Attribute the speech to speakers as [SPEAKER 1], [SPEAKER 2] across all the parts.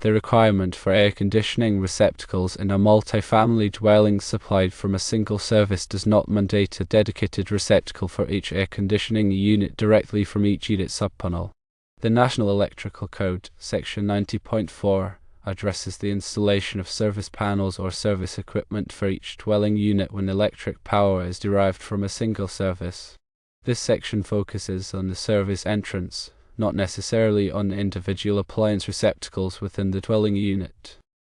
[SPEAKER 1] The requirement for air conditioning receptacles in a multi-family dwelling supplied from a single service does not mandate a dedicated receptacle for each air conditioning unit directly from each unit subpanel. The National Electrical Code, Section 90.4, addresses the installation of service panels or service equipment for each dwelling unit when electric power is derived from a single service. This section focuses on the service entrance, not necessarily on individual appliance receptacles within the dwelling unit.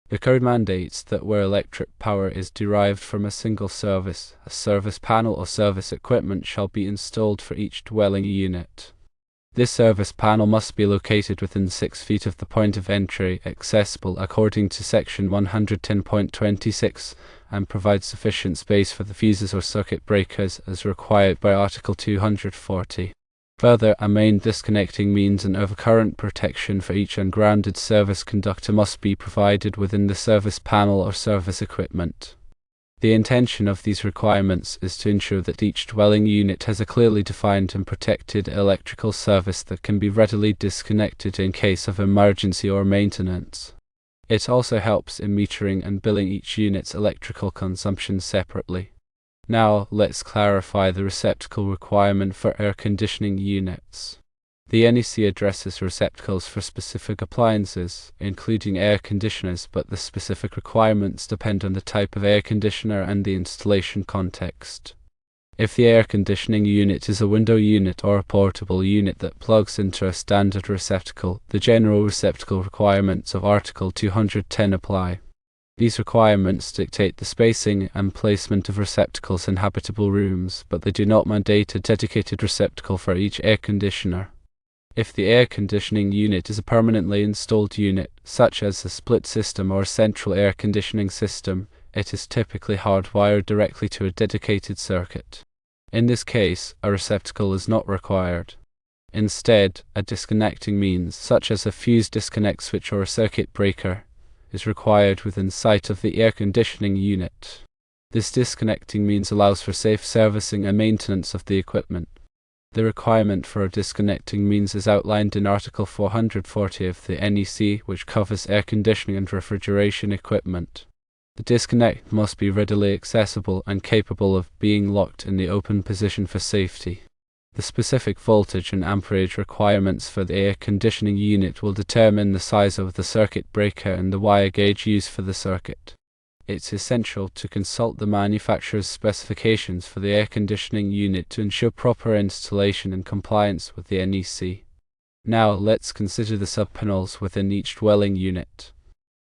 [SPEAKER 1] The code mandates that where electric power is derived from a single service, a service panel or service equipment shall be installed for each dwelling unit. This service panel must be located within 6 feet of the point of entry, accessible according to Section 110.26, and provide sufficient space for the fuses or circuit breakers as required by Article 240. Further, a main disconnecting means and overcurrent protection for each ungrounded service conductor must be provided within the service panel or service equipment. The intention of these requirements is to ensure that each dwelling unit has a clearly defined and protected electrical service that can be readily disconnected in case of emergency or maintenance. It also helps in metering and billing each unit's electrical consumption separately. Now, let's clarify the receptacle requirement for air conditioning units. The NEC addresses receptacles for specific appliances, including air conditioners, but the specific requirements depend on the type of air conditioner and the installation context. If the air conditioning unit is a window unit or a portable unit that plugs into a standard receptacle, the general receptacle requirements of Article 210 apply. These requirements dictate the spacing and placement of receptacles in habitable rooms, but they do not mandate a dedicated receptacle for each air conditioner. If the air conditioning unit is a permanently installed unit, such as a split system or a central air conditioning system, it is typically hardwired directly to a dedicated circuit. In this case, a receptacle is not required. Instead, a disconnecting means, such as a fuse disconnect switch or a circuit breaker, is required within sight of the air conditioning unit. This disconnecting means allows for safe servicing and maintenance of the equipment. The requirement for a disconnecting means is outlined in Article 440 of the NEC, which covers air conditioning and refrigeration equipment. The disconnect must be readily accessible and capable of being locked in the open position for safety. The specific voltage and amperage requirements for the air conditioning unit will determine the size of the circuit breaker and the wire gauge used for the circuit. It's essential to consult the manufacturer's specifications for the air conditioning unit to ensure proper installation and compliance with the NEC. Now let's consider the subpanels within each dwelling unit.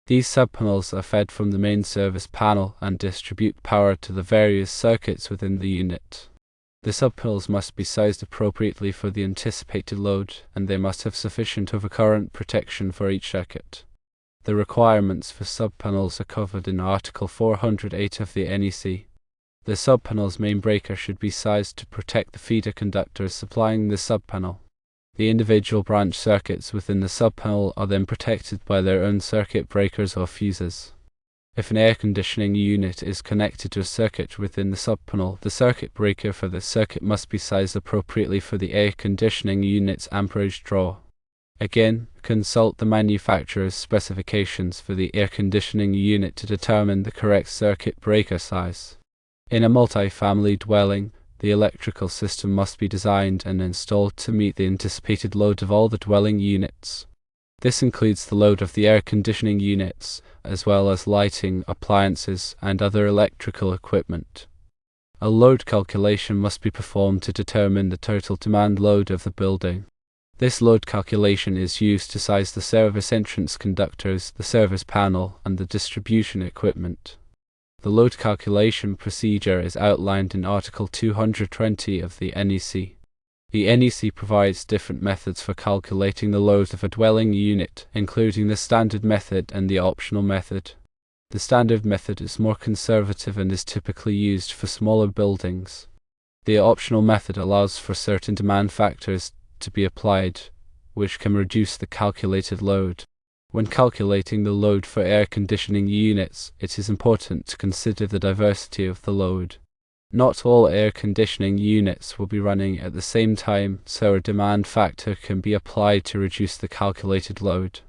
[SPEAKER 1] These subpanels are fed from the main service panel and distribute power to the various circuits within the unit. The subpanels must be sized appropriately for the anticipated load, and they must have sufficient overcurrent protection for each circuit. The requirements for subpanels are covered in Article 408 of the NEC. The subpanel's main breaker should be sized to protect the feeder conductors supplying the subpanel. The individual branch circuits within the subpanel are then protected by their own circuit breakers or fuses. If an air conditioning unit is connected to a circuit within the subpanel, the circuit breaker for the circuit must be sized appropriately for the air conditioning unit's amperage draw. Again, consult the manufacturer's specifications for the air conditioning unit to determine the correct circuit breaker size. In a multi-family dwelling, the electrical system must be designed and installed to meet the anticipated load of all the dwelling units. This includes the load of the air conditioning units, as well as lighting, appliances, and other electrical equipment. A load calculation must be performed to determine the total demand load of the building. This load calculation is used to size the service entrance conductors, the service panel, and the distribution equipment. The load calculation procedure is outlined in Article 220 of the NEC. The NEC provides different methods for calculating the load of a dwelling unit, including the standard method and the optional method. The standard method is more conservative and is typically used for smaller buildings. The optional method allows for certain demand factors to be applied, which can reduce the calculated load. When calculating the load for air conditioning units, it is important to consider the diversity of the load. Not all air conditioning units will be running at the same time, so a demand factor can be applied to reduce the calculated load.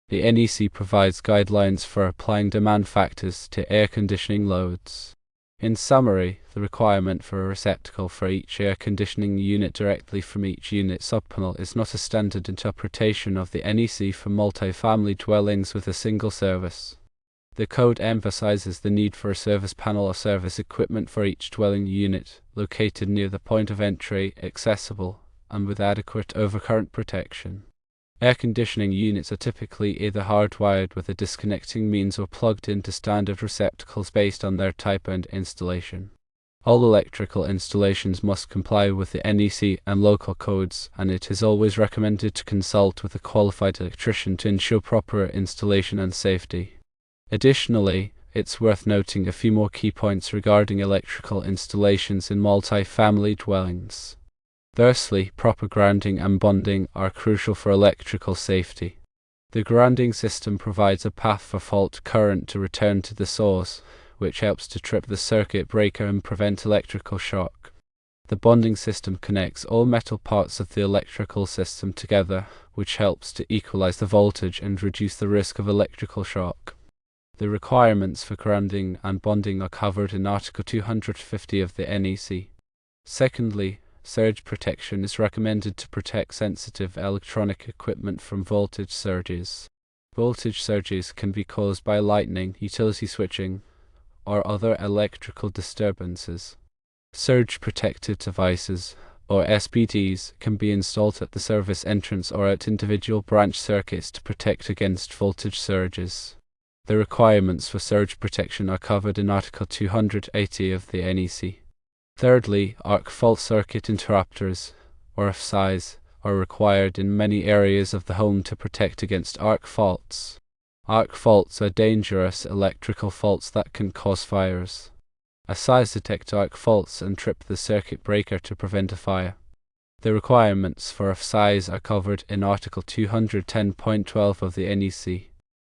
[SPEAKER 1] The NEC provides guidelines for applying demand factors to air conditioning loads. In summary, the requirement for a receptacle for each air conditioning unit directly from each unit subpanel is not a standard interpretation of the NEC for multi-family dwellings with a single service. The code emphasizes the need for a service panel or service equipment for each dwelling unit, located near the point of entry, accessible, and with adequate overcurrent protection. Air conditioning units are typically either hardwired with a disconnecting means or plugged into standard receptacles based on their type and installation. All electrical installations must comply with the NEC and local codes, and it is always recommended to consult with a qualified electrician to ensure proper installation and safety. Additionally, it's worth noting a few more key points regarding electrical installations in multi-family dwellings. Firstly, proper grounding and bonding are crucial for electrical safety. The grounding system provides a path for fault current to return to the source, which helps to trip the circuit breaker and prevent electrical shock. The bonding system connects all metal parts of the electrical system together, which helps to equalize the voltage and reduce the risk of electrical shock. The requirements for grounding and bonding are covered in Article 250 of the NEC. Secondly, surge protection is recommended to protect sensitive electronic equipment from voltage surges. Voltage surges can be caused by lightning, utility switching, or other electrical disturbances. Surge protective devices, or SPDs, can be installed at the service entrance or at individual branch circuits to protect against voltage surges. The requirements for surge protection are covered in Article 280 of the NEC. Thirdly, arc fault circuit interrupters, or FSIs, are required in many areas of the home to protect against arc faults. Arc faults are dangerous electrical faults that can cause fires. FSIs detect arc faults and trip the circuit breaker to prevent a fire. The requirements for FSIs are covered in Article 210.12 of the NEC.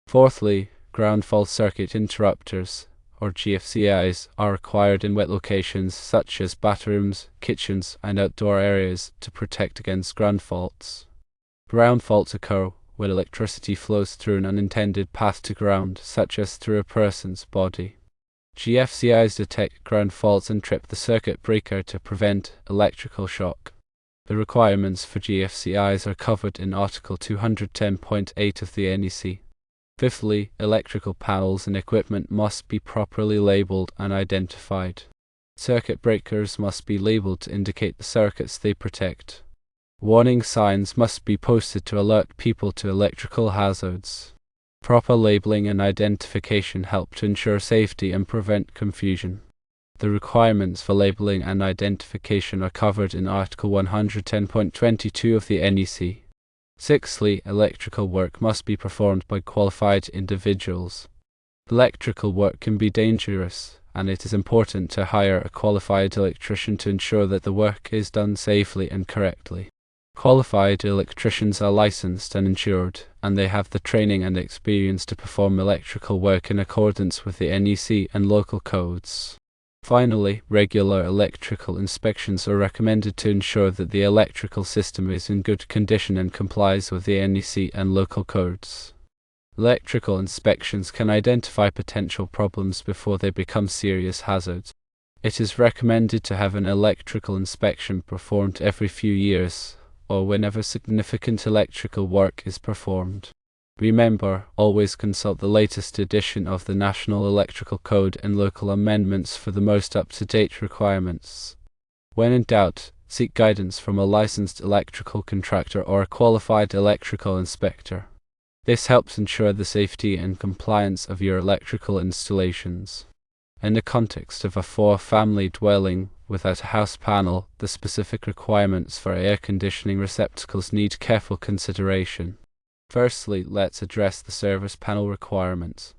[SPEAKER 1] Fourthly, ground fault circuit interrupters, or GFCIs, are required in wet locations such as bathrooms, kitchens, and outdoor areas to protect against ground faults. Ground faults occur when electricity flows through an unintended path to ground, such as through a person's body. GFCIs detect ground faults and trip the circuit breaker to prevent electrical shock. The requirements for GFCIs are covered in Article 210.8 of the NEC. Fifthly, electrical panels and equipment must be properly labeled and identified. Circuit breakers must be labeled to indicate the circuits they protect. Warning signs must be posted to alert people to electrical hazards. Proper labeling and identification help to ensure safety and prevent confusion. The requirements for labeling and identification are covered in Article 110.22 of the NEC. Sixthly, electrical work must be performed by qualified individuals. Electrical work can be dangerous, and it is important to hire a qualified electrician to ensure that the work is done safely and correctly. Qualified electricians are licensed and insured, and they have the training and experience to perform electrical work in accordance with the NEC and local codes. Finally, regular electrical inspections are recommended to ensure that the electrical system is in good condition and complies with the NEC and local codes. Electrical inspections can identify potential problems before they become serious hazards. It is recommended to have an electrical inspection performed every few years, or whenever significant electrical work is performed. Remember, always consult the latest edition of the National Electrical Code and local amendments for the most up-to-date requirements. When in doubt, seek guidance from a licensed electrical contractor or a qualified electrical inspector. This helps ensure the safety and compliance of your electrical installations. In the context of a four-family dwelling without a house panel, the specific requirements for air conditioning receptacles need careful consideration. Firstly, let's address the service panel requirements.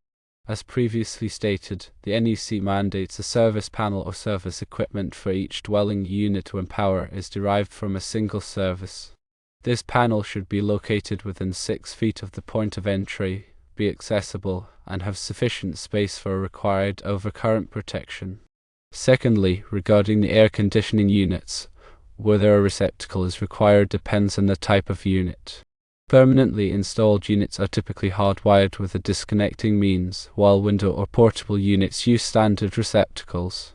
[SPEAKER 1] As previously stated, the NEC mandates a service panel or service equipment for each dwelling unit when power is derived from a single service. This panel should be located within 6 feet of the point of entry, be accessible, and have sufficient space for required overcurrent protection. Secondly, regarding the air conditioning units, whether a receptacle is required depends on the type of unit. Permanently installed units are typically hardwired with a disconnecting means, while window or portable units use standard receptacles.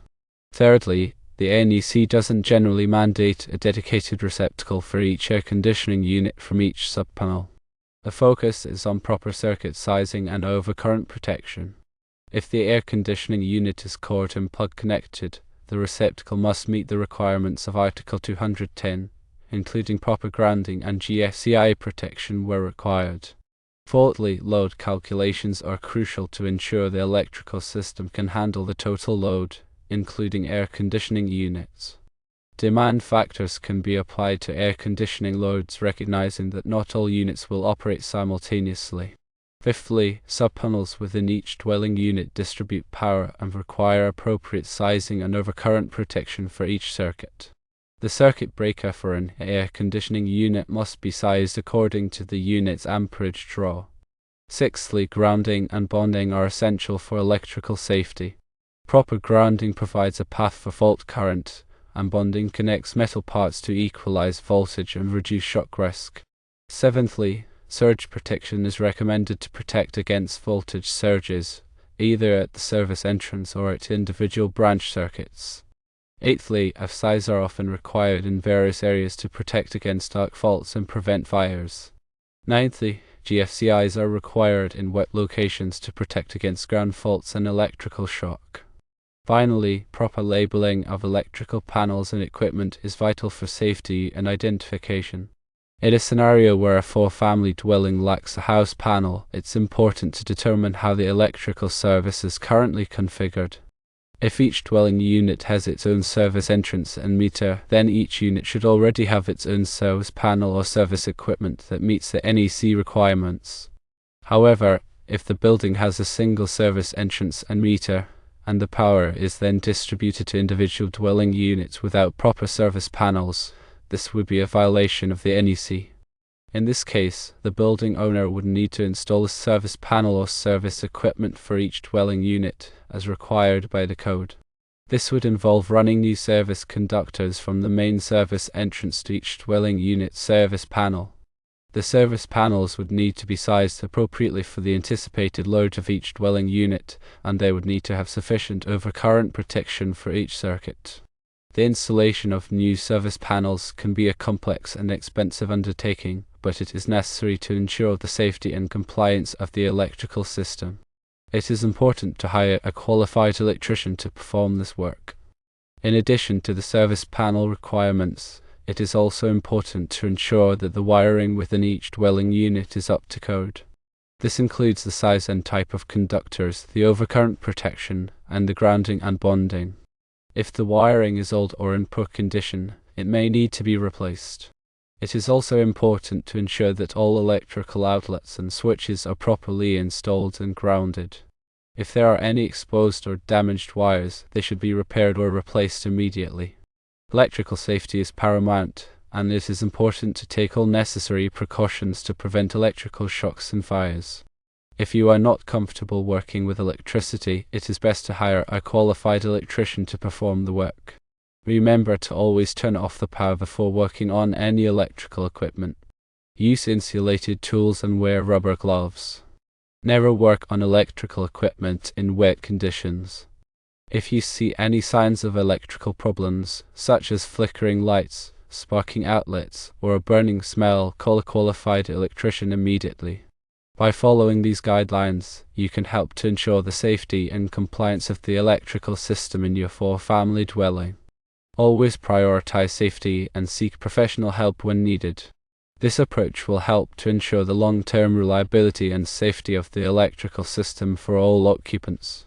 [SPEAKER 1] Thirdly, the NEC doesn't generally mandate a dedicated receptacle for each air conditioning unit from each subpanel. The focus is on proper circuit sizing and overcurrent protection. If the air conditioning unit is cord and plug connected, the receptacle must meet the requirements of Article 210, including proper grounding and GFCI protection where required. Fourthly, load calculations are crucial to ensure the electrical system can handle the total load, including air conditioning units. Demand factors can be applied to air conditioning loads, recognizing that not all units will operate simultaneously. Fifthly, subpanels within each dwelling unit distribute power and require appropriate sizing and overcurrent protection for each circuit. The circuit breaker for an air conditioning unit must be sized according to the unit's amperage draw. Sixthly, grounding and bonding are essential for electrical safety. Proper grounding provides a path for fault current, and bonding connects metal parts to equalize voltage and reduce shock risk. Seventhly, surge protection is recommended to protect against voltage surges, either at the service entrance or at individual branch circuits. Eighthly, FSIs are often required in various areas to protect against arc faults and prevent fires. Ninthly, GFCIs are required in wet locations to protect against ground faults and electrical shock. Finally, proper labeling of electrical panels and equipment is vital for safety and identification. In a scenario where a four-family dwelling lacks a house panel, it's important to determine how the electrical service is currently configured. If each dwelling unit has its own service entrance and meter, then each unit should already have its own service panel or service equipment that meets the NEC requirements. However, if the building has a single service entrance and meter, and the power is then distributed to individual dwelling units without proper service panels, this would be a violation of the NEC. In this case, the building owner would need to install a service panel or service equipment for each dwelling unit, as required by the code. This would involve running new service conductors from the main service entrance to each dwelling unit service panel. The service panels would need to be sized appropriately for the anticipated load of each dwelling unit, and they would need to have sufficient overcurrent protection for each circuit. The installation of new service panels can be a complex and expensive undertaking, but it is necessary to ensure the safety and compliance of the electrical system. It is important to hire a qualified electrician to perform this work. In addition to the service panel requirements, it is also important to ensure that the wiring within each dwelling unit is up to code. This includes the size and type of conductors, the overcurrent protection, and the grounding and bonding. If the wiring is old or in poor condition, it may need to be replaced. It is also important to ensure that all electrical outlets and switches are properly installed and grounded. If there are any exposed or damaged wires, they should be repaired or replaced immediately. Electrical safety is paramount, and it is important to take all necessary precautions to prevent electrical shocks and fires. If you are not comfortable working with electricity, it is best to hire a qualified electrician to perform the work. Remember to always turn off the power before working on any electrical equipment. Use insulated tools and wear rubber gloves. Never work on electrical equipment in wet conditions. If you see any signs of electrical problems, such as flickering lights, sparking outlets, or a burning smell, call a qualified electrician immediately. By following these guidelines, you can help to ensure the safety and compliance of the electrical system in your four-family dwelling. Always prioritize safety and seek professional help when needed. This approach will help to ensure the long-term reliability and safety of the electrical system for all occupants.